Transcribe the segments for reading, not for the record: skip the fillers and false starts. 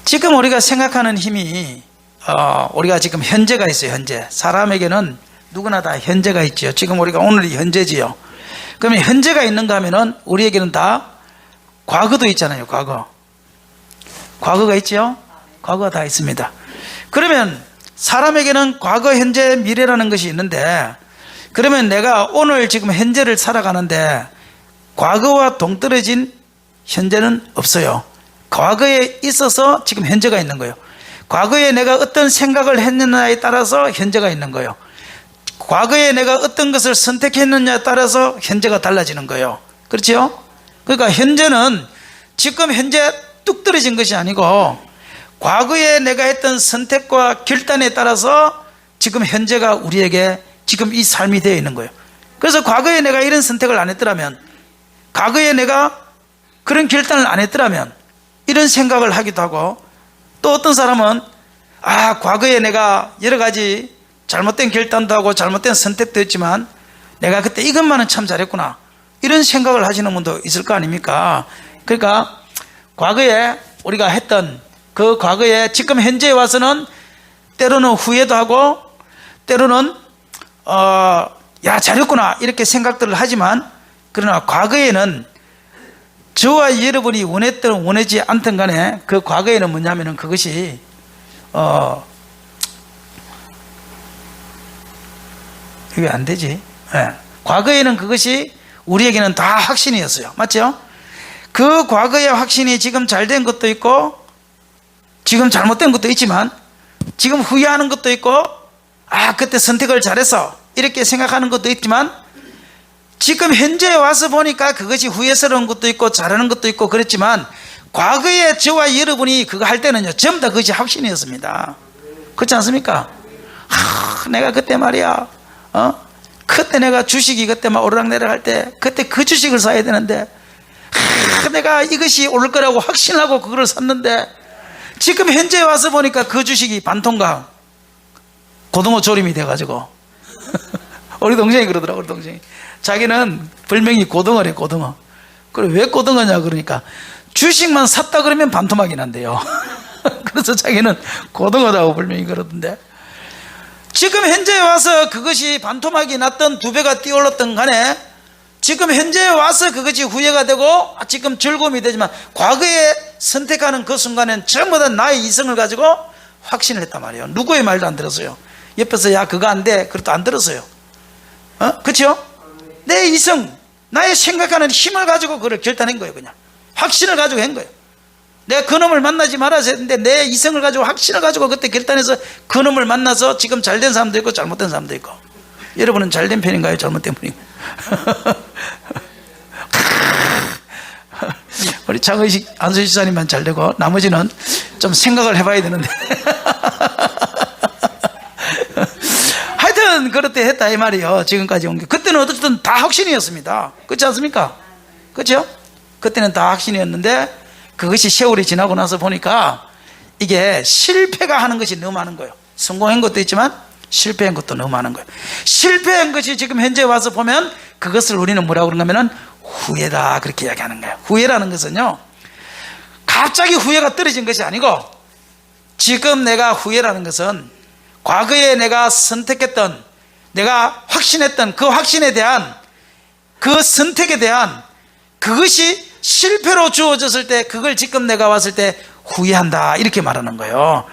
지금 우리가 생각하는 힘이 우리가 지금 현재가 있어요. 현재 사람에게는 누구나 다 현재가 있죠. 지금 우리가 오늘이 현재지요. 그러면 현재가 있는가 하면은 우리에게는 다 과거도 있잖아요. 과거가 있죠. 과거가 다 있습니다. 그러면 사람에게는 과거, 현재, 미래라는 것이 있는데, 그러면 내가 오늘 지금 현재를 살아가는데 과거와 동떨어진 현재는 없어요. 과거에 있어서 지금 현재가 있는 거예요. 과거에 내가 어떤 생각을 했느냐에 따라서 현재가 있는 거예요. 과거에 내가 어떤 것을 선택했느냐에 따라서 현재가 달라지는 거예요. 그렇죠? 그러니까 현재는 지금 현재 뚝 떨어진 것이 아니고 과거에 내가 했던 선택과 결단에 따라서 지금 현재가 우리에게 지금 이 삶이 되어 있는 거예요. 그래서 과거에 내가 이런 선택을 안 했더라면, 과거에 내가 그런 결단을 안 했더라면 이런 생각을 하기도 하고, 또 어떤 사람은 과거에 내가 여러 가지 잘못된 결단도 하고 잘못된 선택도 했지만 내가 그때 이것만은 참 잘했구나, 이런 생각을 하시는 분도 있을 거 아닙니까? 그러니까 과거에 우리가 했던 그 과거에 지금 현재에 와서는 때로는 후회도 하고 때로는 야 잘했구나 이렇게 생각들을 하지만, 그러나 과거에는 저와 여러분이 원했든 원하지 않든 간에 그 과거에는 뭐냐면은 그것이 이게 안 되지. 과거에는 그것이 우리에게는 다 확신이었어요. 맞죠? 그 과거의 확신이 지금 잘된 것도 있고 지금 잘못된 것도 있지만, 지금 후회하는 것도 있고 그때 선택을 잘해서 이렇게 생각하는 것도 있지만, 지금 현재에 와서 보니까 그것이 후회스러운 것도 있고 잘하는 것도 있고 그랬지만, 과거에 저와 여러분이 그거 할 때는요 전부 다 그것이 확신이었습니다. 그렇지 않습니까? 내가 그때 말이야 그때 내가 주식이 그때 막 오르락내리락 할 때 그때 그 주식을 사야 되는데 내가 이것이 오를 거라고 확신하고 그걸 샀는데, 지금 현재에 와서 보니까 그 주식이 반통강 고등어 조림이 돼가지고 우리 동생이 그러더라고. 우리 동생이 자기는 별명이 고등어래. 고등어. 그래 왜 고등어냐 그러니까 주식만 샀다 그러면 반토막이 난대요. 그래서 자기는 고등어라고 별명이 그러던데, 지금 현재에 와서 그것이 반토막이 났던 2배가 뛰어올랐던 간에 지금 현재에 와서 그것이 후회가 되고 지금 즐거움이 되지만, 과거에 선택하는 그 순간엔 전부 다 나의 이성을 가지고 확신을 했단 말이에요. 누구의 말도 안 들었어요. 옆에서 야 그거 안 돼 그것도 안 들었어요. 그렇죠? 내 이성, 나의 생각하는 힘을 가지고 그걸 결단한 거예요. 그냥 확신을 가지고 한 거예요. 내가 그놈을 만나지 말아야 했는데 내 이성을 가지고 확신을 가지고 그때 결단해서 그놈을 만나서 지금 잘된 사람도 있고 잘못된 사람도 있고. 여러분은 잘된 편인가요? 잘못된 편인가요? 우리 장의식 안수희 지사님만 잘되고 나머지는 좀 생각을 해봐야 되는데 하여튼 그렇게 했다 이 말이에요. 지금까지 온 게. 그때는 어쨌든 다 확신이었습니다. 그렇지 않습니까? 그렇죠? 그때는 다 확신이었는데 그것이 세월이 지나고 나서 보니까 이게 실패가 하는 것이 너무 많은 거예요. 성공한 것도 있지만 실패한 것도 너무 많은 거예요. 실패한 것이 지금 현재 와서 보면 그것을 우리는 뭐라고 그런가 하면 후회다 그렇게 이야기하는 거예요. 후회라는 것은요 갑자기 후회가 떨어진 것이 아니고, 지금 내가 후회라는 것은 과거에 내가 선택했던, 내가 확신했던 그 확신에 대한, 그 선택에 대한 그것이 실패로 주어졌을 때 그걸 지금 내가 왔을 때 후회한다 이렇게 말하는 거예요.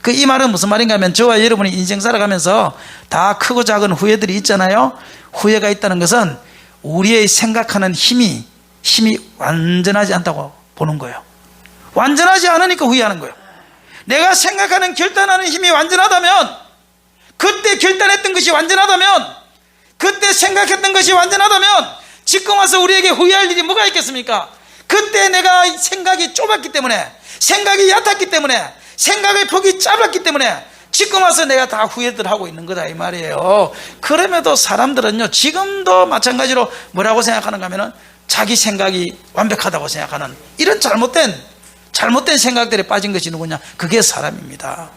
이 말은 무슨 말인가 하면, 저와 여러분이 인생 살아가면서 다 크고 작은 후회들이 있잖아요. 후회가 있다는 것은 우리의 생각하는 힘이 완전하지 않다고 보는 거예요. 완전하지 않으니까 후회하는 거예요. 내가 생각하는 결단하는 힘이 완전하다면, 그때 결단했던 것이 완전하다면, 그때 생각했던 것이 완전하다면 지금 와서 우리에게 후회할 일이 뭐가 있겠습니까? 그때 내가 생각이 좁았기 때문에, 생각이 얕았기 때문에, 생각의 폭이 짧았기 때문에 지금 와서 내가 다 후회들 하고 있는 거다 이 말이에요. 그럼에도 사람들은요 지금도 마찬가지로 뭐라고 생각하는가 하면은 자기 생각이 완벽하다고 생각하는 이런 잘못된 생각들에 빠진 것이 누구냐? 그게 사람입니다.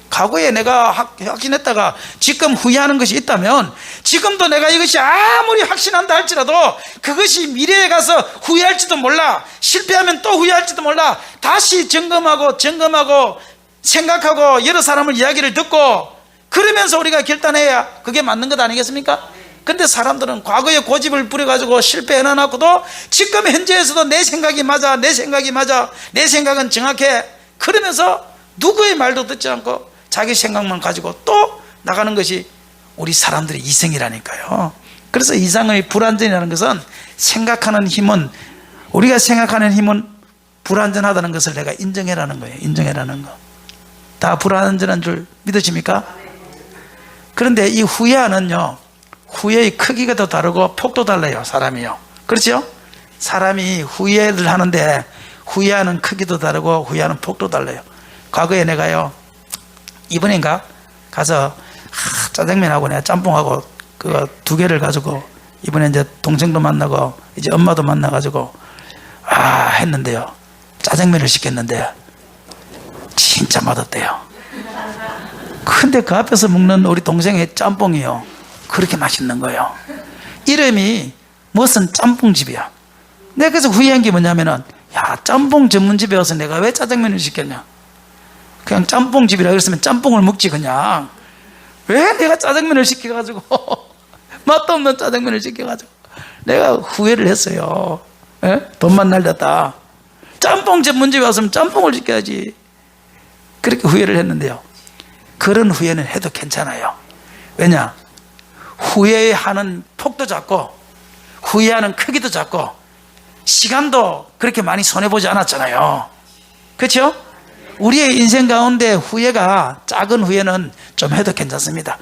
과거에 내가 확신했다가 지금 후회하는 것이 있다면 지금도 내가 이것이 아무리 확신한다 할지라도 그것이 미래에 가서 후회할지도 몰라. 실패하면 또 후회할지도 몰라. 다시 점검하고 생각하고 여러 사람을 이야기를 듣고 그러면서 우리가 결단해야 그게 맞는 것 아니겠습니까? 근데 사람들은 과거에 고집을 부려가지고 실패해놔놓고도 지금 현재에서도 내 생각이 맞아, 내 생각은 정확해. 그러면서 누구의 말도 듣지 않고 자기 생각만 가지고 또 나가는 것이 우리 사람들의 이성이라니까요. 그래서 이상의 불완전이라는 것은 우리가 생각하는 힘은 불완전하다는 것을 내가 인정해라는 거예요. 인정해라는 거. 다 불완전한 줄 믿으십니까? 그런데 이 후회하는요, 후회의 크기가 더 다르고 폭도 달라요. 사람이요. 그렇죠? 사람이 후회를 하는데 후회하는 크기도 다르고 후회하는 폭도 달라요. 과거에 내가요, 이번인가 가서 짜장면하고 내가 짬뽕하고 그 두 개를 가지고 이번에 이제 동생도 만나고 이제 엄마도 만나가지고 했는데요, 짜장면을 시켰는데 진짜 맛없대요. 근데 그 앞에서 먹는 우리 동생의 짬뽕이요, 그렇게 맛있는 거예요. 이름이 무슨 짬뽕집이야. 내가 그래서 후회한 게 뭐냐면은, 야, 짬뽕 전문집에 와서 내가 왜 짜장면을 시켰냐. 그냥 짬뽕집이라 그랬으면 짬뽕을 먹지 그냥. 왜 내가 짜장면을 시켜가지고 맛도 없는 짜장면을 시켜가지고 내가 후회를 했어요. 에? 돈만 날렸다. 짬뽕 전문집에 왔으면 짬뽕을 시켜야지. 그렇게 후회를 했는데요, 그런 후회는 해도 괜찮아요. 왜냐? 후회하는 폭도 작고 후회하는 크기도 작고 시간도 그렇게 많이 손해보지 않았잖아요. 그렇죠? 우리의 인생 가운데 후회가 작은 후회는 좀 해도 괜찮습니다.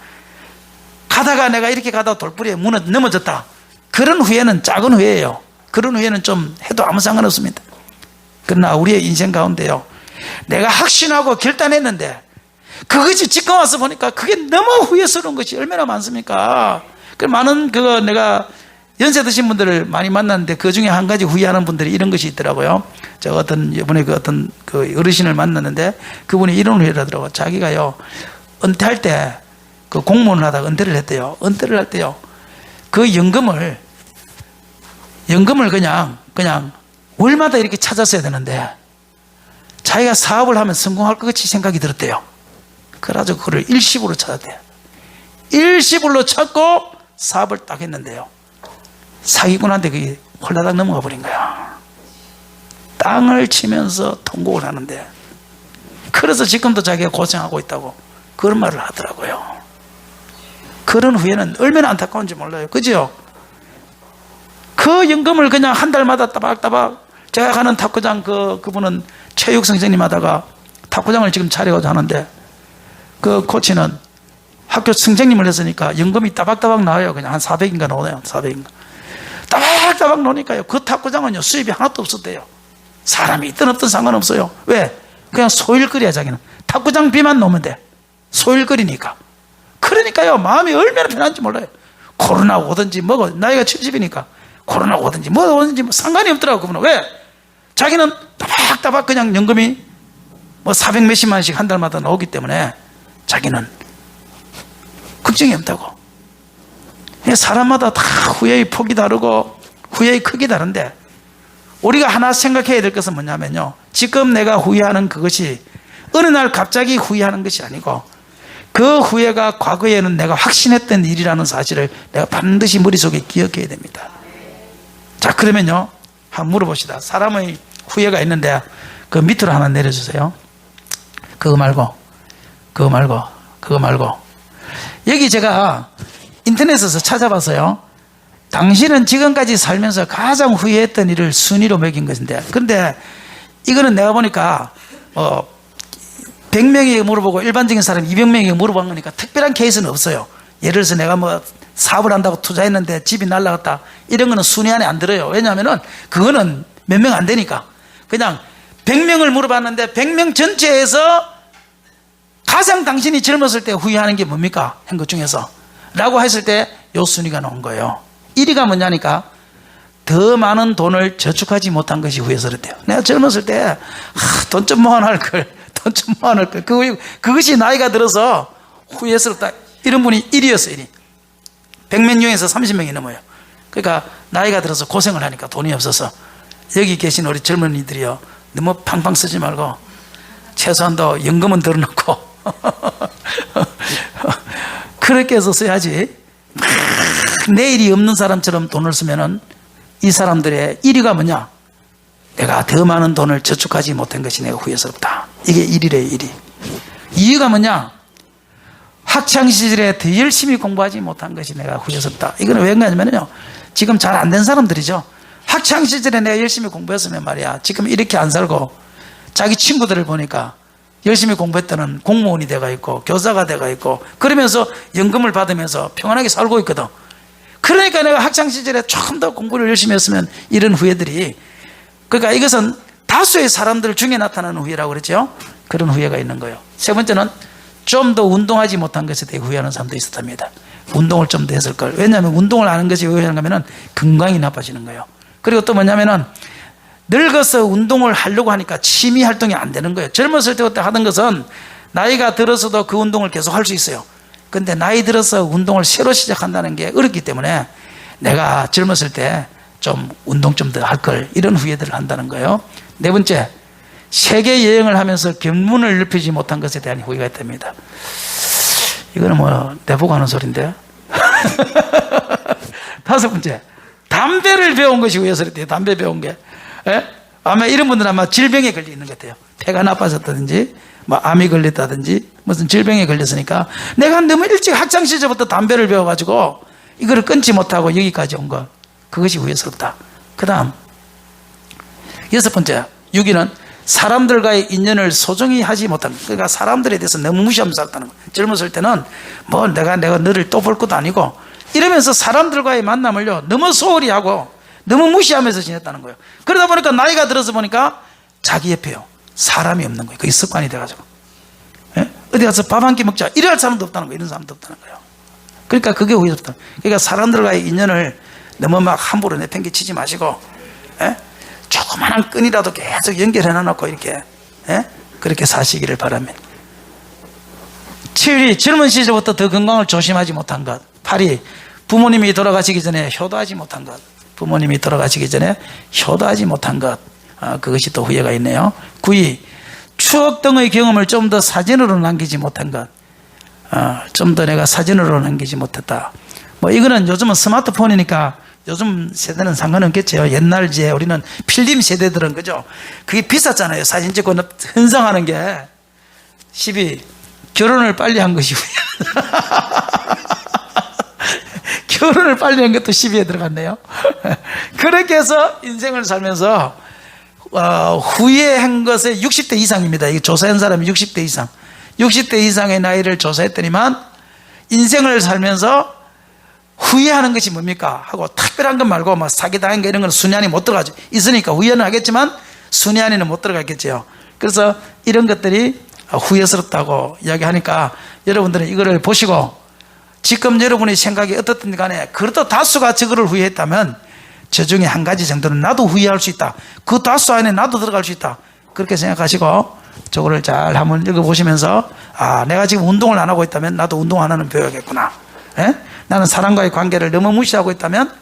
가다가 내가 이렇게 가다 돌부리에 넘어졌다. 그런 후회는 작은 후회예요. 그런 후회는 좀 해도 아무 상관없습니다. 그러나 우리의 인생 가운데요, 내가 확신하고 결단했는데 그것이 지금 와서 보니까 그게 너무 후회스러운 것이 얼마나 많습니까? 많은 내가 연세 드신 분들을 많이 만났는데 그 중에 한 가지 후회하는 분들이 이런 것이 있더라고요. 제가 이번에 그 어르신을 만났는데 그분이 이런 후회를 하더라고요. 자기가요, 은퇴할 때 그 공무원을 하다가 은퇴를 했대요. 은퇴를 할 때요, 그 연금을 그냥 월마다 이렇게 찾았어야 되는데 자기가 사업을 하면 성공할 것 같이 생각이 들었대요. 그래가지고 그걸 일시불로 찾았대요. 일시불로 찾고 사업을 딱 했는데요, 사기꾼한테 그게 홀라당 넘어가 버린 거야. 땅을 치면서 통곡을 하는데, 그래서 지금도 자기가 고생하고 있다고 그런 말을 하더라고요. 그런 후회는 얼마나 안타까운지 몰라요. 그죠? 그 연금을 그냥 한 달마다 따박따박, 제가 가는 탁구장 그분은 체육 선생님 하다가 탁구장을 지금 차려가지고 하는데 그 코치는 학교 선생님을 했으니까 연금이 따박따박 나와요. 그냥 한 400인가 나오네요. 400인가. 따박따박 나오니까요, 그 탁구장은요, 수입이 하나도 없었대요. 사람이 있든 없든 상관없어요. 왜? 그냥 소일거리야. 자기는 탁구장 비만 놓으면 돼. 소일거리니까. 그러니까요, 마음이 얼마나 편한지 몰라요. 코로나 오든지 뭐고, 나이가 70이니까 코로나 오든지 뭐 오든지 뭐 상관이 없더라고. 그분은. 왜? 자기는 따박따박 그냥 연금이 뭐 400 몇십만씩 한 달마다 나오기 때문에 자기는 걱정이 없다고. 사람마다 다 후회의 폭이 다르고 후회의 크기 다른데, 우리가 하나 생각해야 될 것은 뭐냐면요, 지금 내가 후회하는 그것이 어느 날 갑자기 후회하는 것이 아니고 그 후회가 과거에는 내가 확신했던 일이라는 사실을 내가 반드시 머릿속에 기억해야 됩니다. 자, 그러면요, 한번 물어봅시다. 사람의 후회가 있는데 그 밑으로 하나 내려주세요. 그거 말고 여기 제가 인터넷에서 찾아봤어요. 당신은 지금까지 살면서 가장 후회했던 일을 순위로 매긴 것인데, 근데 이거는 내가 보니까 100명에게 물어보고 일반적인 사람 200명에게 물어본 거니까 특별한 케이스는 없어요. 예를 들어서 내가 뭐 사업을 한다고 투자했는데 집이 날라갔다, 이런 거는 순위 안에 안 들어요. 왜냐하면 그거는 몇 명 안 되니까. 그냥 100명을 물어봤는데 100명 전체에서 가장 당신이 젊었을 때 후회하는 게 뭡니까? 한 것 중에서 라고 했을 때 요 순위가 나온 거예요. 1위가 뭐냐니까, 더 많은 돈을 저축하지 못한 것이 후회스럽대요. 내가 젊었을 때 돈 좀 모아놓을 걸, 돈 좀 모아놓을 걸. 그것이 나이가 들어서 후회스럽다. 이런 분이 1위였어요. 1위. 100몇 명에서 30명이 넘어요. 그러니까 나이가 들어서 고생을 하니까 돈이 없어서 여기 계신 우리 젊은이들이요, 너무 팡팡 쓰지 말고 최소한도 연금은 들어놓고 그렇게 해서 써야지. 내일이 없는 사람처럼 돈을 쓰면은 이 사람들의 1위가 뭐냐? 내가 더 많은 돈을 저축하지 못한 것이 내가 후회스럽다. 이게 1위래요. 1위. 2위가 뭐냐? 학창시절에 더 열심히 공부하지 못한 것이 내가 후회스럽다. 이거는 왜 그러냐면요, 지금 잘 안 된 사람들이죠. 학창시절에 내가 열심히 공부했으면 말이야, 지금 이렇게 안 살고 자기 친구들을 보니까 열심히 공부했다는 공무원이 돼가 있고 교사가 돼가 있고 그러면서 연금을 받으면서 평안하게 살고 있거든. 그러니까 내가 학창시절에 조금 더 공부를 열심히 했으면 이런 후회들이, 그러니까 이것은 다수의 사람들 중에 나타나는 후회라고 그랬죠. 그런 후회가 있는 거예요. 세 번째는 좀 더 운동하지 못한 것에 대해 후회하는 사람도 있었답니다. 운동을 좀 더 했을 걸. 왜냐하면 운동을 하는 것이 왜 후회하는가 하면 건강이 나빠지는 거예요. 그리고 또 뭐냐면은 늙어서 운동을 하려고 하니까 취미 활동이 안 되는 거예요. 젊었을 때부터 하던 것은 나이가 들어서도 그 운동을 계속 할 수 있어요. 근데 나이 들어서 운동을 새로 시작한다는 게 어렵기 때문에 내가 젊었을 때 좀 운동 좀 더 할 걸, 이런 후회들을 한다는 거예요. 네 번째, 세계 여행을 하면서 견문을 넓히지 못한 것에 대한 후회가 있답니다. 이거는 뭐 내보고 하는 소리인데. 다섯 번째, 담배를 배운 것이 후회스럽대요. 담배 배운 게. 예? 아마 이런 분들은 아마 질병에 걸려 있는 것 같아요. 폐가 나빠졌다든지 뭐 암이 걸렸다든지 무슨 질병에 걸렸으니까 내가 너무 일찍 학창시절부터 담배를 배워가지고 이거를 끊지 못하고 여기까지 온 것, 그것이 후회스럽다. 그 다음 여섯 번째, 6위는 사람들과의 인연을 소중히 하지 못한 것. 그러니까 사람들에 대해서 너무 무시하면서 살았다는 거. 젊었을 때는 뭐 내가 너를 또 볼 것도 아니고 이러면서 사람들과의 만남을요 너무 소홀히 하고 너무 무시하면서 지냈다는 거예요. 그러다 보니까 나이가 들어서 보니까 자기 옆에요 사람이 없는 거예요. 그게 습관이 돼가지고, 예? 어디 가서 밥 한 끼 먹자 이럴 사람도 없다는 거예요. 이런 사람도 없다는 거예요. 그러니까 그게 후회스럽다. 그러니까 사람들과의 인연을 너무 막 함부로 내팽개치지 마시고, 예? 조그마한 끈이라도 계속 연결해 놔놓고 이렇게, 예? 그렇게 사시기를 바랍니다. 7위, 젊은 시절부터 더 건강을 조심하지 못한 것. 8위, 부모님이 돌아가시기 전에 효도하지 못한 것. 부모님이 돌아가시기 전에 효도하지 못한 것, 그것이 또 후회가 있네요. 9위, 추억 등의 경험을 좀 더 사진으로 남기지 못한 것. 좀 더 내가 사진으로 남기지 못했다. 뭐 이거는 요즘은 스마트폰이니까 요즘 세대는 상관없겠죠. 옛날 이제 우리는 필름 세대들은, 그죠? 그게 비쌌잖아요. 사진 찍고 현상하는 게. 10위, 결혼을 빨리 한 것이 후회하다. 결혼을 빨리 한 것도 10위에 들어갔네요. 그렇게 해서 인생을 살면서 후회한 것에 60대 이상입니다. 이 조사한 사람이 60대 이상. 60대 이상의 나이를 조사했더니만 인생을 살면서 후회하는 것이 뭡니까? 하고 특별한 것 말고 막 사기당한 거 이런 건 순위 안에 못 들어가죠. 있으니까 후회는 하겠지만 순위 안에는 못 들어가겠죠. 그래서 이런 것들이 후회스럽다고 이야기하니까 여러분들은 이거를 보시고 지금 여러분의 생각이 어떻든 간에 그래도 다수가 저거를 후회했다면 저 중에 한 가지 정도는 나도 후회할 수 있다. 그 다수 안에 나도 들어갈 수 있다. 그렇게 생각하시고 저거를 잘 한번 읽어보시면서 내가 지금 운동을 안 하고 있다면 나도 운동 안 하는 배워야겠구나. 예? 나는 사람과의 관계를 너무 무시하고 있다면,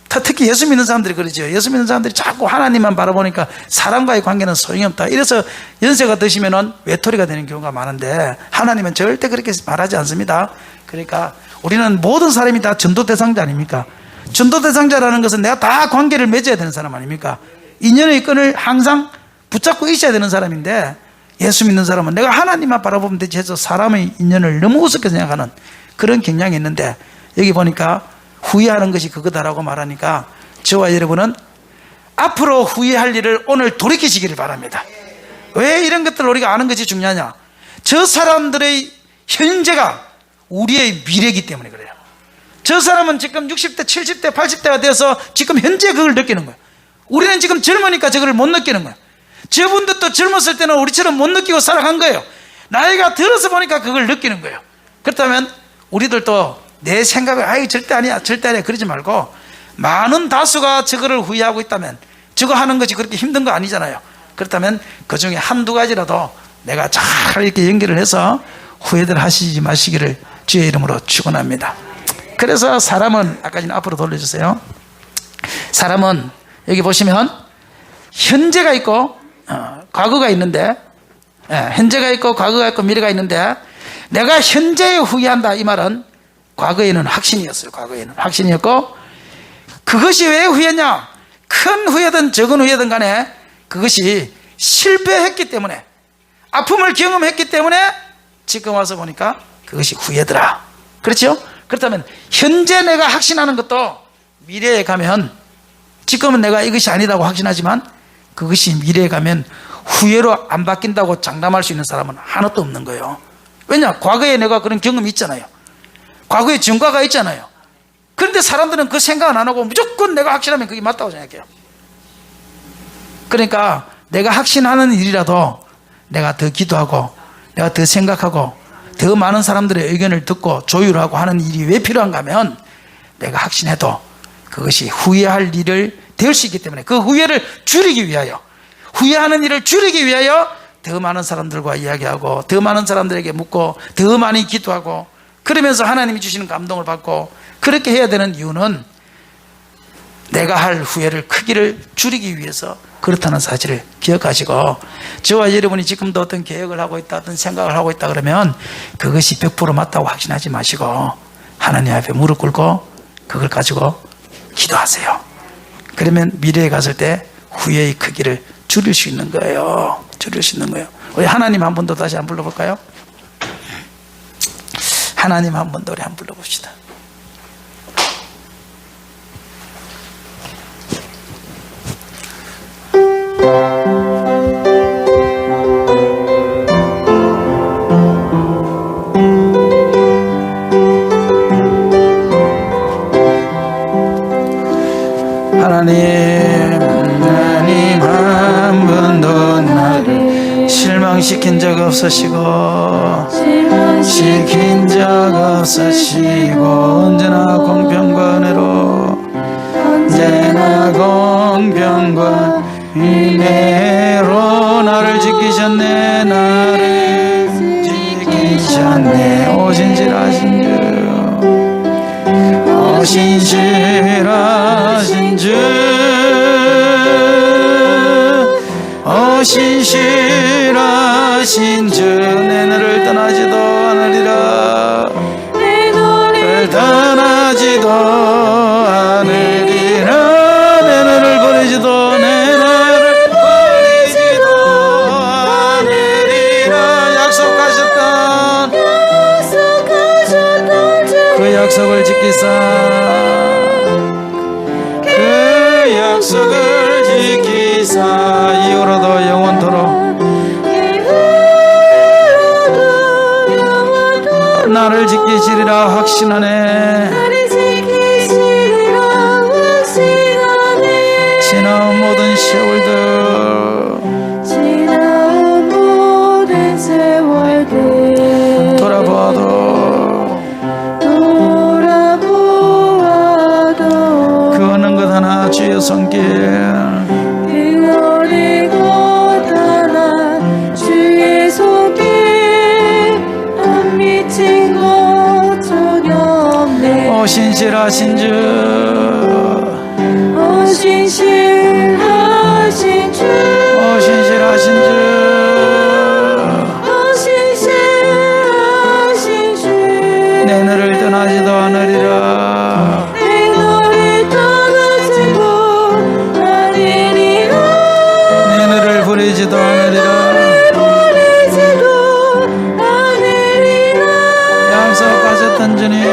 특히 예수 믿는 사람들이 그러죠. 예수 믿는 사람들이 자꾸 하나님만 바라보니까 사람과의 관계는 소용이 없다. 이래서 연세가 드시면은 외톨이가 되는 경우가 많은데 하나님은 절대 그렇게 말하지 않습니다. 그러니까 우리는 모든 사람이 다 전도 대상자 아닙니까? 전도 대상자라는 것은 내가 다 관계를 맺어야 되는 사람 아닙니까? 인연의 끈을 항상 붙잡고 있어야 되는 사람인데, 예수 믿는 사람은 내가 하나님만 바라보면 되지 해서 사람의 인연을 너무 우습게 생각하는 그런 경향이 있는데, 여기 보니까 후회하는 것이 그거다라고 말하니까 저와 여러분은 앞으로 후회할 일을 오늘 돌이키시기를 바랍니다. 왜 이런 것들을 우리가 아는 것이 중요하냐? 저 사람들의 현재가 우리의 미래이기 때문에 그래요. 저 사람은 지금 60대, 70대, 80대가 돼서 지금 현재 그걸 느끼는 거예요. 우리는 지금 젊으니까 저걸 못 느끼는 거예요. 저분들도 젊었을 때는 우리처럼 못 느끼고 살아간 거예요. 나이가 들어서 보니까 그걸 느끼는 거예요. 그렇다면 우리들도 내 생각을 절대 아니야 절대 아니야 그러지 말고, 많은 다수가 저거를 후회하고 있다면 저거 하는 것이 그렇게 힘든 거 아니잖아요. 그렇다면 그 중에 한두 가지라도 내가 잘 이렇게 연결을 해서 후회들 하시지 마시기를 주의 이름으로 축원합니다. 그래서 사람은, 아까 전 앞으로 돌려주세요. 사람은 여기 보시면 현재가 있고 과거가 있는데, 현재가 있고 과거가 있고 미래가 있는데, 내가 현재에 후회한다 이 말은 과거에는 확신이었어요. 과거에는 확신이었고, 그것이 왜 후회냐? 큰 후회든 적은 후회든 간에 그것이 실패했기 때문에, 아픔을 경험했기 때문에 지금 와서 보니까 그것이 후회더라. 그렇죠? 그렇다면 현재 내가 확신하는 것도 미래에 가면, 지금은 내가 이것이 아니다고 확신하지만 그것이 미래에 가면 후회로 안 바뀐다고 장담할 수 있는 사람은 하나도 없는 거예요. 왜냐? 과거에 내가 그런 경험이 있잖아요. 과거에 증거가 있잖아요. 그런데 사람들은 그 생각은 안 하고 무조건 내가 확신하면 그게 맞다고 생각해요. 그러니까 내가 확신하는 일이라도 내가 더 기도하고, 내가 더 생각하고, 더 많은 사람들의 의견을 듣고 조율하고 하는 일이 왜 필요한가 하면, 내가 확신해도 그것이 후회할 일을 될 수 있기 때문에, 그 후회를 줄이기 위하여, 후회하는 일을 줄이기 위하여 더 많은 사람들과 이야기하고, 더 많은 사람들에게 묻고, 더 많이 기도하고, 그러면서 하나님이 주시는 감동을 받고, 그렇게 해야 되는 이유는 내가 할 후회를 크기를 줄이기 위해서 그렇다는 사실을 기억하시고, 저와 여러분이 지금도 어떤 계획을 하고 있다, 어떤 생각을 하고 있다 그러면 그것이 100% 맞다고 확신하지 마시고 하나님 앞에 무릎 꿇고 그걸 가지고 기도하세요. 그러면 미래에 갔을 때 후회의 크기를 줄일 수 있는 거예요. 줄일 수 있는 거예요. 우리 하나님 한 번 더 다시 한번 불러볼까요? 하나님 한 번 더 우리 한번 불러봅시다. 하나님 한 번도 나를 실망시킨 적 없으시고, 시킨 적 없으시고, 언제나 공평과 은혜로, 언제나 공평과 은혜로 나를 지키셨네. 나를 지키셨네. 오 신실하신 주, 오 신실하신 주, 오 신실하신 주, 내 너를 떠나지도 않으리라. 내 너를 떠나지도 않으리라. 내 너를 버리지도, 내 너를 버리지도 않으리라. 약속하셨던 그 약속을 지키사, 그 약속을 지키사, 이후로도 영원토록 나를 지키시리라 확신하네. 지나온 모든 세월들, 지나온 모든 세월들 돌아보아도 그 어느 것 하나 주의 손길, 그 어느 것 하나 주의 손길 안 미친 것 전혀 없네. 오 신실하신 주, 오 신실하신 주, 오 신실하신 주, 오 신실하신 주, 내 너를 떠나지도 않으리라. 내 너를 떠나지도 않으리라. 내 너를 버리지도 않으리라. 약속하셨던 주님,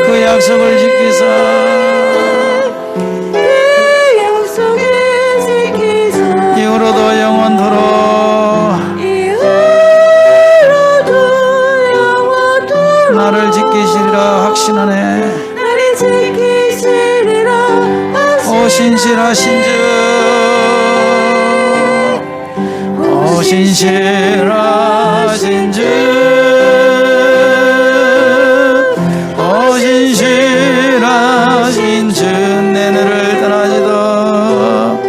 그 약속을 지키사, 이후로도 영원토록 나를 지키시리라 확신하네. 오 신실하신 주, 오 신실하신 주, 오 신실하신 주, 내 너를 떠나지도,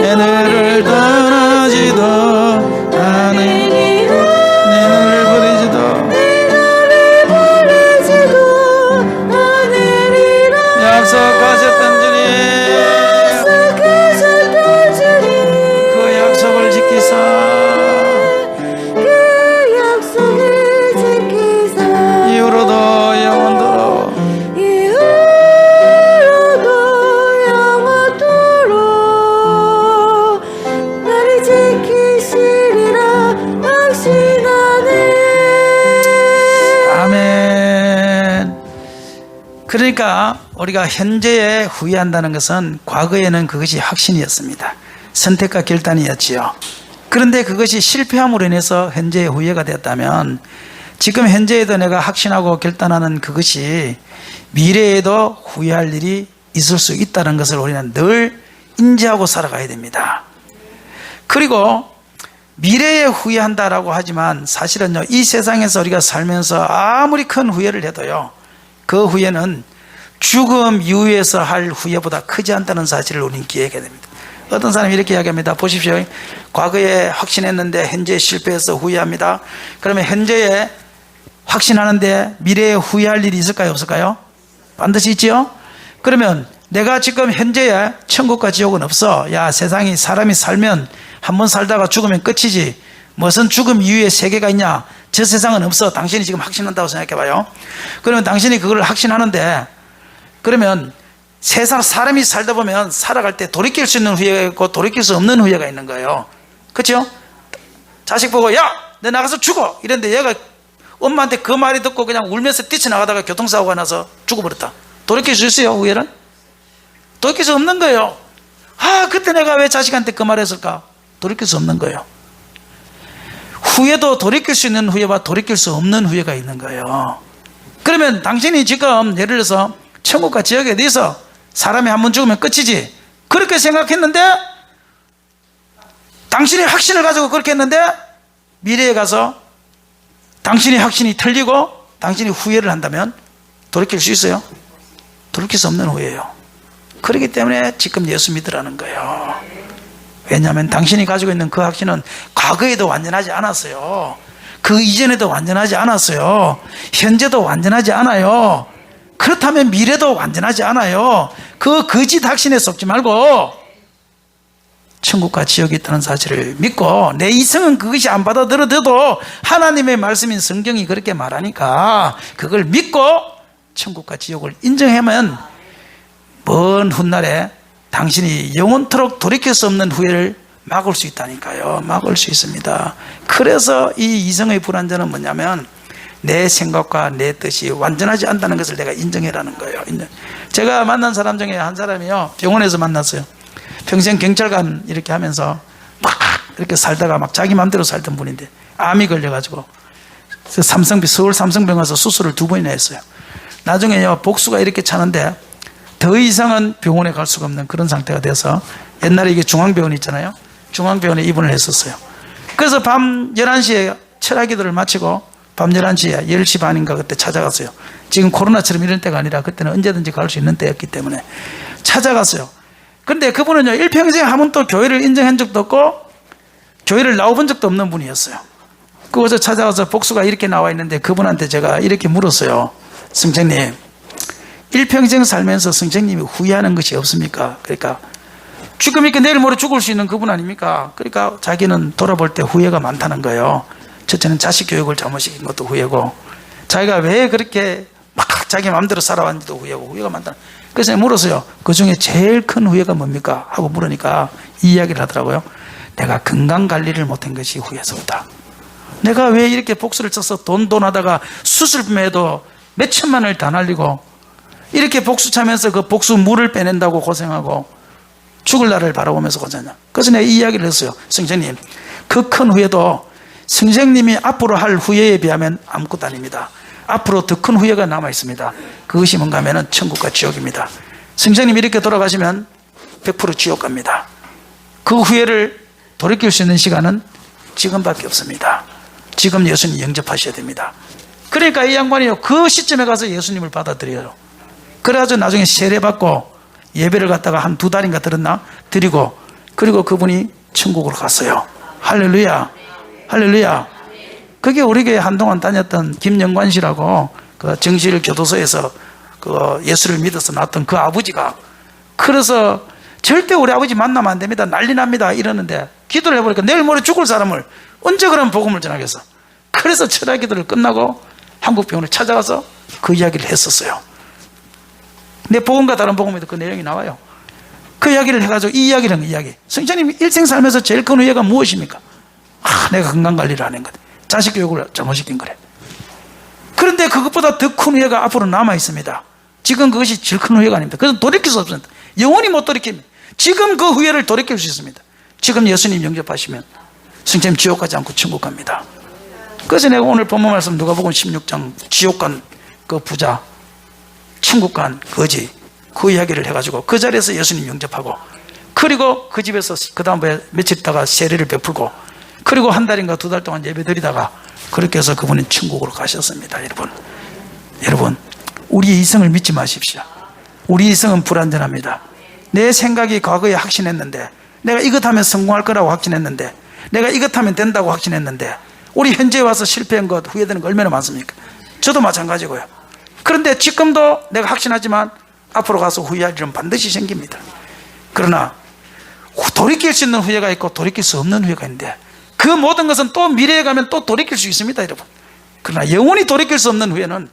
내 너를 떠나 떠나지도 않으리라. 내 너를 버리지도 않으리라. 약속하셨던 주님 그 약속을 지키사 이후로도 영원토록 나를 지키시리라 확신하네. 아멘. 그러니까 우리가 현재에 후회한다는 것은 과거에는 그것이 확신이었습니다. 선택과 결단이었지요. 그런데 그것이 실패함으로 인해서 현재의 후회가 되었다면 지금 현재에도 내가 확신하고 결단하는 그것이 미래에도 후회할 일이 있을 수 있다는 것을 우리는 늘 인지하고 살아가야 됩니다. 그리고 미래에 후회한다라고 하지만 사실은요, 이 세상에서 우리가 살면서 아무리 큰 후회를 해도요, 그 후회는 죽음 이후에서 할 후회보다 크지 않다는 사실을 우리는 기억해야 됩니다. 어떤 사람이 이렇게 이야기합니다. 보십시오. 과거에 확신했는데 현재에 실패해서 후회합니다. 그러면 현재에 확신하는데 미래에 후회할 일이 있을까요? 없을까요? 반드시 있지요? 그러면 내가 지금 현재에 천국과 지옥은 없어. 야, 세상이 사람이 살면 한번 살다가 죽으면 끝이지. 무슨 죽음 이후에 세계가 있냐? 저 세상은 없어. 당신이 지금 확신한다고 생각해봐요. 그러면 당신이 그걸 확신하는데 그러면 세상 사람이 살다 보면 살아갈 때 돌이킬 수 있는 후회가 있고 돌이킬 수 없는 후회가 있는 거예요. 그렇죠? 자식 보고 야, 너 나가서 죽어. 이랬는데 얘가 엄마한테 그 말이 듣고 그냥 울면서 뛰쳐나가다가 교통사고가 나서 죽어버렸다. 돌이킬 수 있어요, 후회는? 돌이킬 수 없는 거예요. 아, 그때 내가 왜 자식한테 그 말 했을까? 돌이킬 수 없는 거예요. 후회도 돌이킬 수 있는 후회와 돌이킬 수 없는 후회가 있는 거예요. 그러면 당신이 지금 예를 들어서 천국과 지옥에 대해서 사람이 한 번 죽으면 끝이지, 그렇게 생각했는데 당신이 확신을 가지고 그렇게 했는데 미래에 가서 당신의 확신이 틀리고 당신이 후회를 한다면 돌이킬 수 있어요? 돌이킬 수 없는 후회예요. 그렇기 때문에 지금 예수 믿으라는 거예요. 왜냐하면 당신이 가지고 있는 그 확신은 과거에도 완전하지 않았어요. 그 이전에도 완전하지 않았어요. 현재도 완전하지 않아요. 그렇다면 미래도 완전하지 않아요. 그 거짓 확신에 속지 말고 천국과 지옥이 있다는 사실을 믿고 내 이성은 그것이 안 받아들여도 하나님의 말씀인 성경이 그렇게 말하니까 그걸 믿고 천국과 지옥을 인정하면 먼 훗날에 당신이 영원토록 돌이킬 수 없는 후회를 막을 수 있다니까요. 막을 수 있습니다. 그래서 이 이성의 불완전은 뭐냐면 내 생각과 내 뜻이 완전하지 않다는 것을 내가 인정해라는 거예요. 제가 만난 사람 중에 한 사람이요, 병원에서 만났어요. 평생 경찰관 이렇게 하면서 막 이렇게 살다가 막 자기 마음대로 살던 분인데 암이 걸려가지고 서울 삼성병 가서 수술을 2번이나 했어요. 나중에요, 복수가 이렇게 차는데 더 이상은 병원에 갈 수가 없는 그런 상태가 돼서 옛날에 이게 중앙병원 있잖아요. 중앙병원에 입원을 했었어요. 그래서 밤 11시에 철학기도를 마치고 밤 11시에 10시 반인가 그때 찾아갔어요. 지금 코로나처럼 이런 때가 아니라 그때는 언제든지 갈 수 있는 때였기 때문에 찾아갔어요. 그런데 그분은요, 일평생 한 번도 교회를 인정한 적도 없고 교회를 나와본 적도 없는 분이었어요. 그곳에 찾아가서 복수가 이렇게 나와 있는데 그분한테 제가 이렇게 물었어요. 성장님, 일평생 살면서 성장님이 후회하는 것이 없습니까? 그러니까 죽으니까 내일 모레 죽을 수 있는 그분 아닙니까? 그러니까 자기는 돌아볼 때 후회가 많다는 거예요. 첫째는 자식 교육을 잘못시킨 것도 후회고, 자기가 왜 그렇게 막 자기 마음대로 살아왔는지도 후회고, 후회가 많다. 그래서 물었어요. 그 중에 제일 큰 후회가 뭡니까? 하고 물으니까 이 이야기를 하더라고요. 내가 건강 관리를 못한 것이 후회스럽다. 내가 왜 이렇게 복수를 쳐서 돈 하다가 수술비에도 몇 천만 원을 다 날리고 이렇게 복수 차면서 그 복수 물을 빼낸다고 고생하고 죽을 날을 바라보면서 고생하냐. 그래서 내가 이 이야기를 했어요. 성령님, 그 큰 후회도 성령님이 앞으로 할 후회에 비하면 아무것도 아닙니다. 앞으로 더 큰 후회가 남아 있습니다. 그것이 뭔가 하면은 천국과 지옥입니다. 성령님이 이렇게 돌아가시면 100% 지옥 갑니다. 그 후회를 돌이킬 수 있는 시간은 지금밖에 없습니다. 지금 예수님 영접하셔야 됩니다. 그러니까 이 양반이요, 그 시점에 가서 예수님을 받아들여요. 그래가지고 나중에 세례받고 예배를 갖다가 한 2달인가 들었나? 드리고, 그리고 그분이 천국으로 갔어요. 할렐루야. 할렐루야. 그게 우리 교회 한동안 다녔던 김영관 씨라고 그 정실 교도소에서 그 예수를 믿어서 나왔던 그 아버지가, 그래서 절대 우리 아버지 만나면 안 됩니다, 난리 납니다 이러는데, 기도를 해보니까 내일 모레 죽을 사람을 언제 그런 복음을 전하겠어. 그래서 철야 기도를 끝나고 한국병원을 찾아가서 그 이야기를 했었어요. 내 복음과 다른 복음에도 그 내용이 나와요. 그 이야기를 해가지고 이 이야기를 한 이야기. 성찬님 일생 살면서 제일 큰 후회가 무엇입니까? 내가 건강관리를 안 한 것, 자식 교육을 잘못시킨 거래. 그런데 그것보다 더 큰 후회가 앞으로 남아 있습니다. 지금 그것이 제일 큰 후회가 아닙니다. 그것은 돌이킬 수 없습니다. 영원히 못 돌이킵니다. 지금 그 후회를 돌이킬 수 있습니다. 지금 예수님 영접하시면 성찬님 지옥 가지 않고 천국 갑니다. 그래서 내가 오늘 본문 말씀 누가복음 16장 지옥 간 그 부자, 천국 간 거지, 그 이야기를 해가지고 그 자리에서 예수님 영접하고, 그리고 그 집에서 그 다음에 며칠 있다가 세례를 베풀고, 그리고 한 달인가 두 달 동안 예배 드리다가 그렇게 해서 그분은 천국으로 가셨습니다. 여러분 우리의 이성을 믿지 마십시오. 우리 이성은 불완전합니다. 내 생각이 과거에 확신했는데, 내가 이것 하면 성공할 거라고 확신했는데, 내가 이것 하면 된다고 확신했는데, 우리 현재에 와서 실패한 것, 후회되는 거 얼마나 많습니까? 저도 마찬가지고요. 그런데 지금도 내가 확신하지만 앞으로 가서 후회할 일은 반드시 생깁니다. 그러나 돌이킬 수 있는 후회가 있고 돌이킬 수 없는 후회가 있는데, 그 모든 것은 또 미래에 가면 또 돌이킬 수 있습니다, 여러분. 그러나 영원히 돌이킬 수 없는 후회는,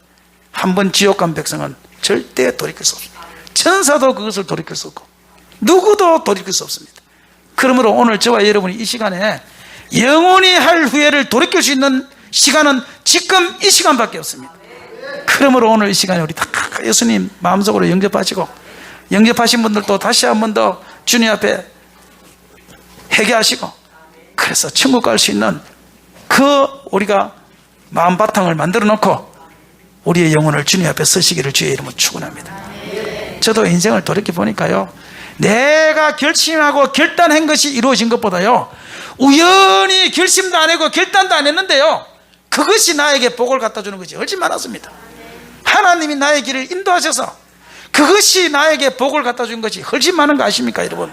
한번 지옥 간 백성은 절대 돌이킬 수 없습니다. 천사도 그것을 돌이킬 수 없고 누구도 돌이킬 수 없습니다. 그러므로 오늘 저와 여러분이 이 시간에 영원히 할 후회를 돌이킬 수 있는 시간은 지금 이 시간밖에 없습니다. 그러므로 오늘 이 시간에 우리 다 예수님 마음속으로 영접하시고, 영접하신 분들도 다시 한 번 더 주님 앞에 회개하시고, 그래서 천국 갈 수 있는 그 우리가 마음 바탕을 만들어 놓고 우리의 영혼을 주님 앞에 서시기를 주의 이름으로 축원합니다. 저도 인생을 돌이켜 보니까요, 내가 결심하고 결단한 것이 이루어진 것보다요, 우연히 결심도 안 하고 결단도 안 했는데요, 그것이 나에게 복을 갖다 주는 것이 훨씬 많았습니다. 하나님이 나의 길을 인도하셔서 그것이 나에게 복을 갖다 준 것이 훨씬 많은 거 아십니까, 여러분?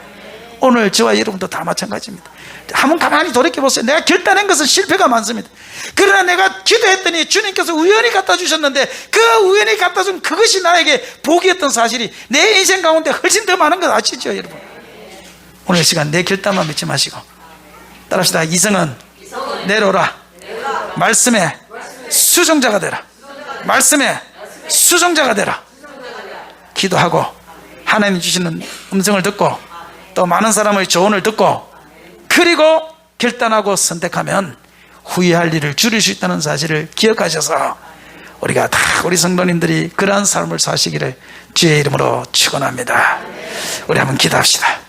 오늘 저와 여러분도 다 마찬가지입니다. 한번 가만히 돌이켜보세요. 내가 결단한 것은 실패가 많습니다. 그러나 내가 기도했더니 주님께서 우연히 갖다 주셨는데, 그 우연히 갖다 준 그것이 나에게 복이었던 사실이 내 인생 가운데 훨씬 더 많은 거 아시죠, 여러분? 오늘 시간 내 결단만 믿지 마시고 따라합시다. 이성은 내려오라. 말씀에 수종자가 되라. 말씀에 수종자가 되라. 기도하고 하나님 주시는 음성을 듣고 또 많은 사람의 조언을 듣고, 그리고 결단하고 선택하면 후회할 일을 줄일 수 있다는 사실을 기억하셔서 우리가 다 우리 성도님들이 그러한 삶을 사시기를 주의 이름으로 축원합니다. 우리 한번 기도합시다.